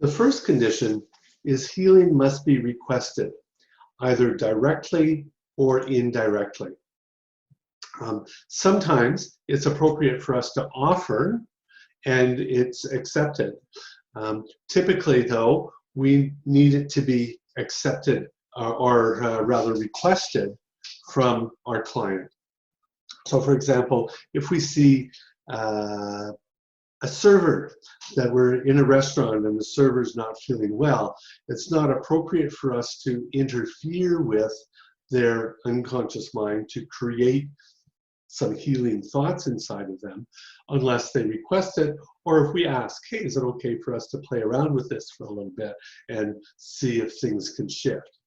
The first condition is healing must be requested, either directly or indirectly. Sometimes it's appropriate for us to offer and it's accepted. Typically, though, we need it to be accepted or rather requested from our client. So, for example, if we see a server that we're in a restaurant and the server's not feeling well, it's not appropriate for us to interfere with their unconscious mind to create some healing thoughts inside of them unless they request it, or if we ask, hey, is it okay for us to play around with this for a little bit and see if things can shift.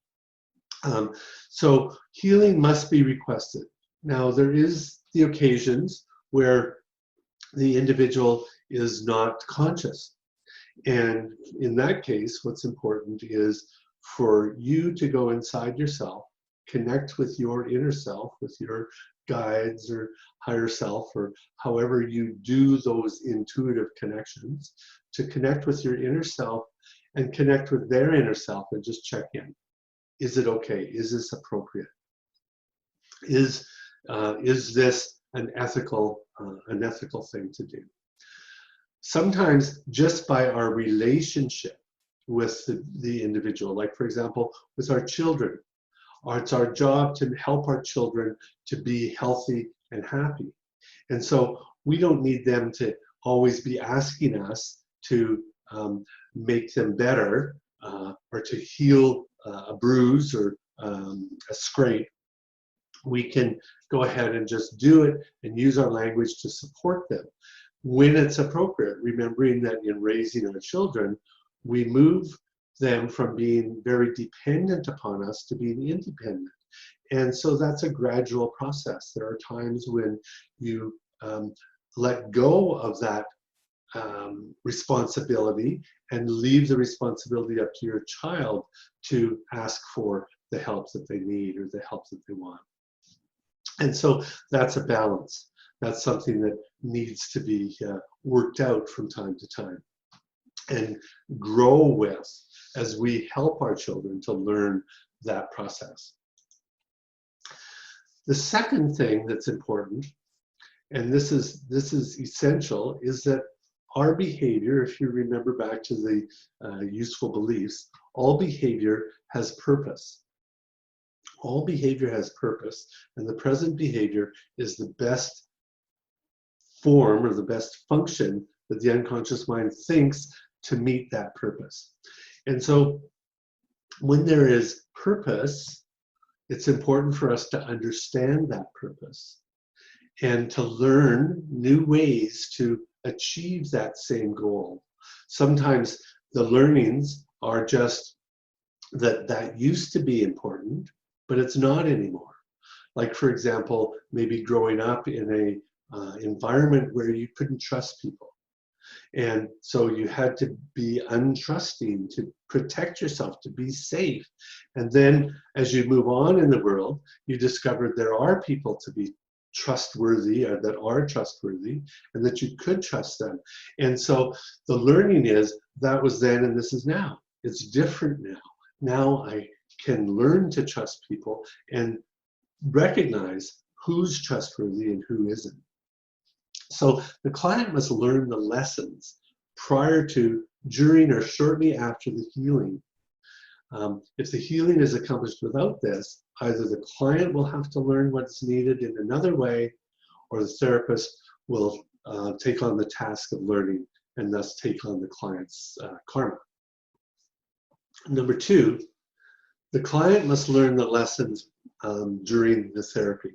So healing must be requested. Now, there is the occasions where the individual is not conscious. And in that case, what's important is for you to go inside yourself, connect with your inner self, with your guides or higher self, or however you do those intuitive connections, to connect with your inner self and connect with their inner self and just check in. Is it okay? Is this appropriate? Is this an ethical thing to do? Sometimes just by our relationship with the individual, like for example, with our children, it's our job to help our children to be healthy and happy. And so we don't need them to always be asking us to make them better or to heal a bruise or a scrape. We can go ahead and just do it and use our language to support them when it's appropriate, remembering that in raising our children, we move them from being very dependent upon us to being independent. And so that's a gradual process. There are times when you let go of that responsibility and leave the responsibility up to your child to ask for the help that they need or the help that they want. And so that's a balance. That's something that needs to be worked out from time to time and grow with as we help our children to learn that process. The second thing that's important, and this is essential, is that our behavior, if you remember back to the useful beliefs, all behavior has purpose. All behavior has purpose, and the present behavior is the best form or the best function that the unconscious mind thinks to meet that purpose. And so when there is purpose, it's important for us to understand that purpose and to learn new ways to achieve that same goal. Sometimes the learnings are just that used to be important, but it's not anymore. Like, for example, maybe growing up in a environment where you couldn't trust people. And so you had to be untrusting to protect yourself, to be safe. And then as you move on in the world, you discovered there are people to be trustworthy or that are trustworthy and that you could trust them. And so the learning is that was then and this is now. It's different now. Now I can learn to trust people and recognize who's trustworthy and who isn't. So the client must learn the lessons prior to, during, or shortly after the healing. If the healing is accomplished without this, either the client will have to learn what's needed in another way, or the therapist will take on the task of learning and thus take on the client's karma. Number two, the client must learn the lessons during the therapy.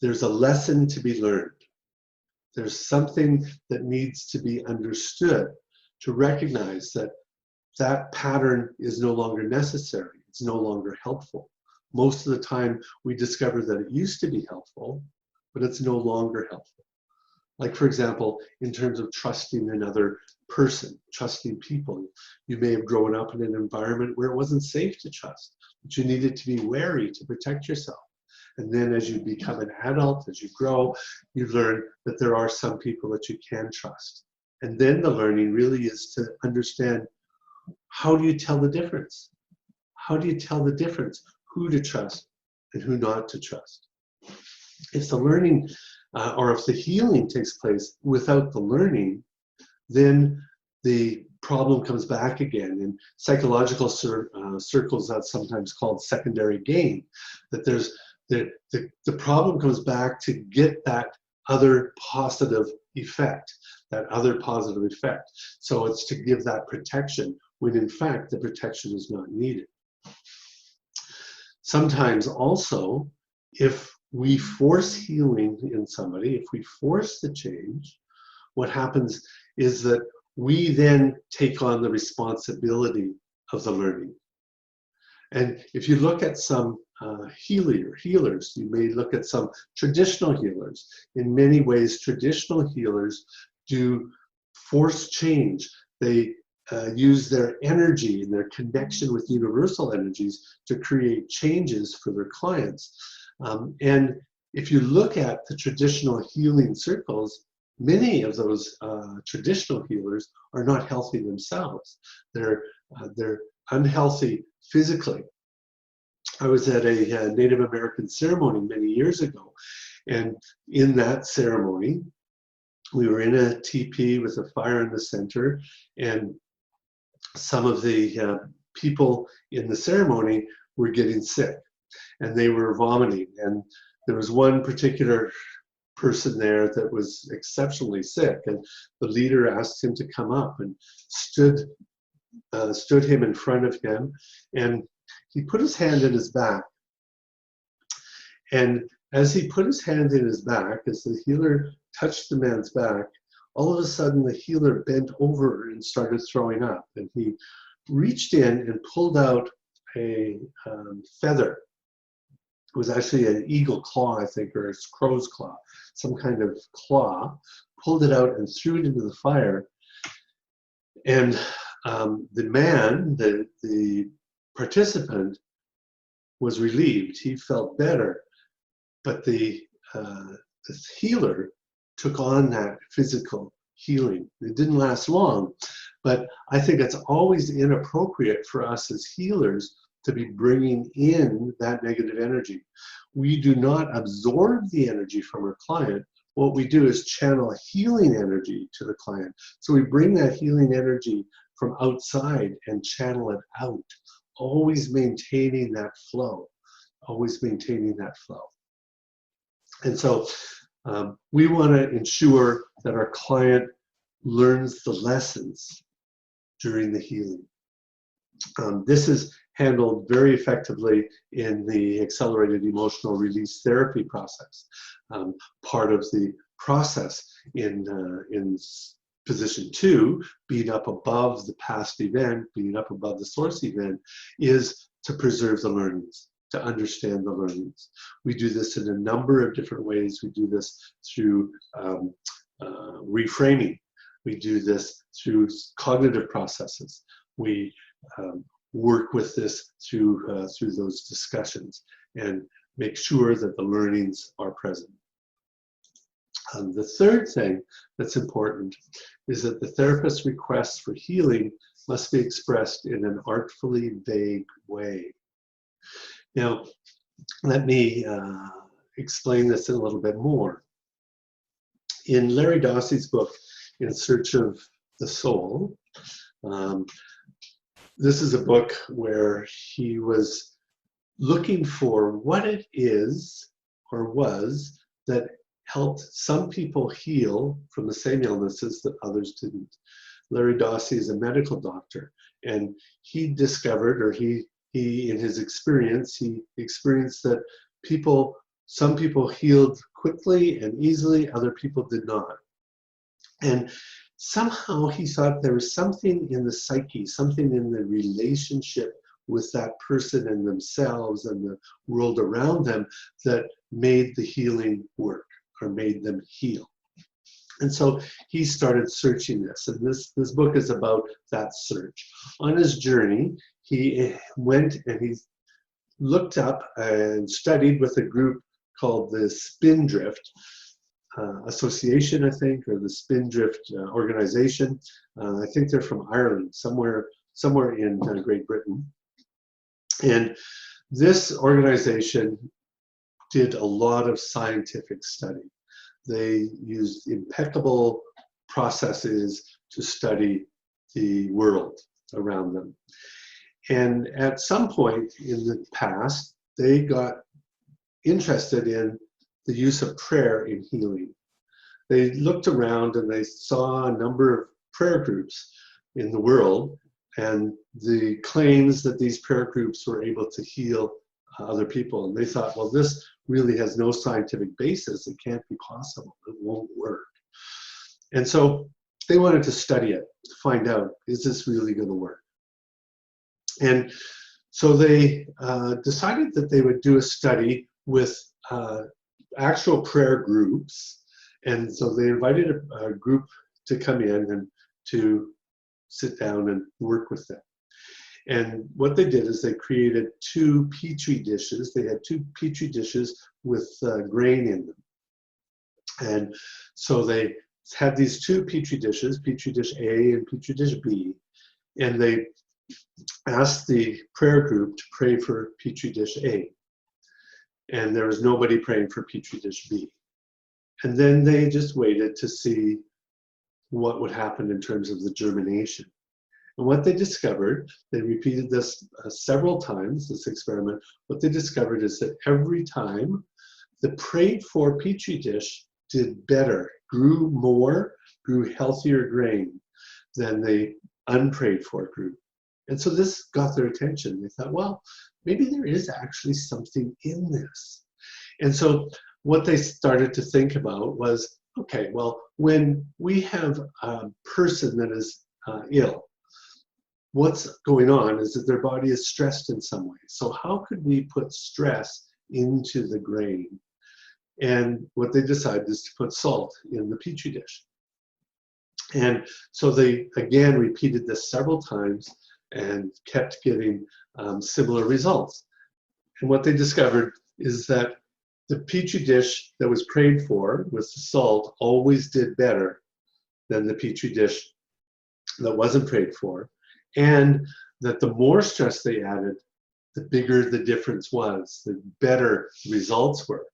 There's a lesson to be learned. There's something that needs to be understood to recognize that that pattern is no longer necessary. It's no longer helpful. Most of the time we discover that it used to be helpful, but it's no longer helpful. Like, for example, in terms of trusting another person, trusting people. You may have grown up in an environment where it wasn't safe to trust, but you needed to be wary to protect yourself. And then as you become an adult, as you grow, you learn that there are some people that you can trust. And then the learning really is to understand how do you tell the difference? How do you tell the difference? Who to trust and who not to trust? If the learning or if the healing takes place without the learning, then the problem comes back again. In psychological circles, that's sometimes called secondary gain, that there's the problem comes back to get that other positive effect, So it's to give that protection when in fact the protection is not needed. Sometimes also, if we force healing in somebody, if we force the change, what happens is that we then take on the responsibility of the learning. And if you look at some healers, you may look at some traditional healers. In many ways, traditional healers do force change. They use their energy and their connection with universal energies to create changes for their clients. And if you look at the traditional healing circles, many of those traditional healers are not healthy themselves. They're unhealthy physically. I was at a Native American ceremony many years ago, and in that ceremony, we were in a teepee with a fire in the center, and some of the people in the ceremony were getting sick, and they were vomiting. And there was one particular person there that was exceptionally sick, and the leader asked him to come up and stood him in front of him, and he put his hand in his back. And as he put his hand in his back, as the healer touched the man's back, all of a sudden the healer bent over and started throwing up, and he reached in and pulled out a feather. It was actually an eagle claw, I think, or a crow's claw, some kind of claw, pulled it out and threw it into the fire. And the man, the participant, was relieved. He felt better. But the healer took on that physical healing. It didn't last long, but I think it's always inappropriate for us as healers to be bringing in that negative energy. We do not absorb the energy from our client. What we do is channel healing energy to the client. So we bring that healing energy from outside and channel it out, always maintaining that flow, always maintaining that flow. And so we want to ensure that our client learns the lessons during the healing. This is handled very effectively in the accelerated emotional release therapy process. Part of the process in position 2, being up above the past event, being up above the source event, is to preserve the learnings, to understand the learnings. We do this in a number of different ways. We do this through reframing. We do this through cognitive processes. We work with this through those discussions and make sure that the learnings are present. The third thing that's important is that the therapist's requests for healing must be expressed in an artfully vague way. Now, let me explain this a little bit more. In Larry Dossey's book, In Search of the Soul, this is a book where he was looking for what it is or was that helped some people heal from the same illnesses that others didn't. Larry Dossey is a medical doctor, and he discovered, or he in his experience, he experienced that some people healed quickly and easily, other people did not. And somehow he thought there was something in the psyche, something in the relationship with that person and themselves and the world around them that made the healing work or made them heal. And so he started searching this, and this book is about that search. On his journey, he went and he looked up and studied with a group called the Spindrift Association, I think, or the Spindrift organization. I think they're from Ireland, somewhere somewhere in Great Britain. And this organization did a lot of scientific study. They used impeccable processes to study the world around them. And at some point in the past, they got interested in the use of prayer in healing. They looked around and they saw a number of prayer groups in the world and the claims that these prayer groups were able to heal other people. And they thought, well, this really has no scientific basis. It can't be possible. It won't work. And so they wanted to study it to find out, is this really going to work? And so they decided that they would do a study with actual prayer groups. And so they invited a group to come in and to sit down and work with them. And what they did is they created 2 petri dishes. They had 2 petri dishes with grain in them. And so they had these 2 petri dishes, petri dish A and petri dish B, and they asked the prayer group to pray for petri dish A. And there was nobody praying for petri dish B. And then they just waited to see what would happen in terms of the germination. And what they discovered, they repeated this several times, this experiment, what they discovered is that every time the prayed for petri dish did better, grew more, grew healthier grain than the unprayed for group. And so this got their attention. They thought, well, maybe there is actually something in this. And so what they started to think about was, okay, well, when we have a person that is ill, what's going on is that their body is stressed in some way. So how could we put stress into the grain? And what they decided is to put salt in the petri dish. And so they, again, repeated this several times and kept getting similar results. And what they discovered is that the petri dish that was prayed for with the salt always did better than the petri dish that wasn't prayed for, and that the more stress they added, the bigger the difference was, the better results were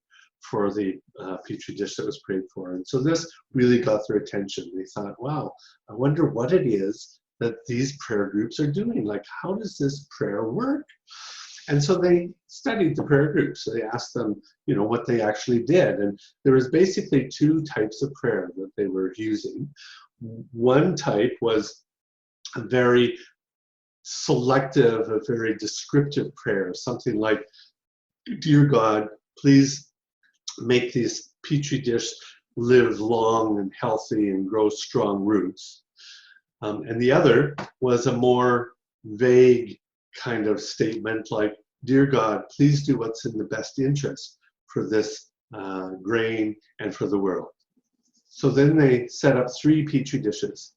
for the petri dish that was prayed for. And so this really got their attention. They thought, wow, I wonder what it is that these prayer groups are doing. Like, how does this prayer work? And so they studied the prayer groups. They asked them, you know, what they actually did. And there was basically 2 types of prayer that they were using. One type was a very selective, a very descriptive prayer, something like, dear God, please make this petri dish live long and healthy and grow strong roots. And the other was a more vague kind of statement like, dear God, please do what's in the best interest for this grain and for the world. So then they set up 3 petri dishes.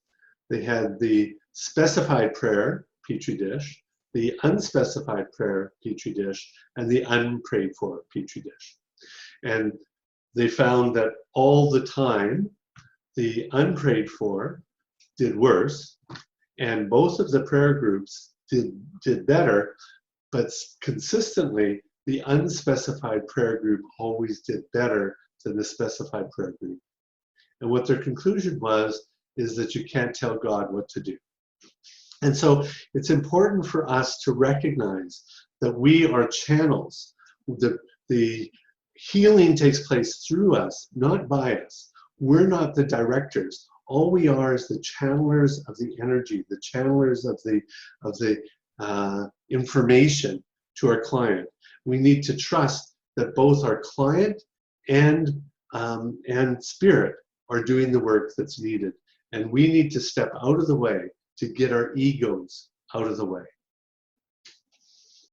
They had the specified prayer petri dish, the unspecified prayer petri dish, and the unprayed for petri dish. And they found that all the time, the unprayed for did worse, and both of the prayer groups did better, but consistently, the unspecified prayer group always did better than the specified prayer group. And what their conclusion was is that you can't tell God what to do. And so it's important for us to recognize that we are channels. The healing takes place through us, not by us. We're not the directors. All we are is the channelers of the energy, the channelers of the information to our client. We need to trust that both our client and spirit are doing the work that's needed. And we need to step out of the way to get our egos out of the way.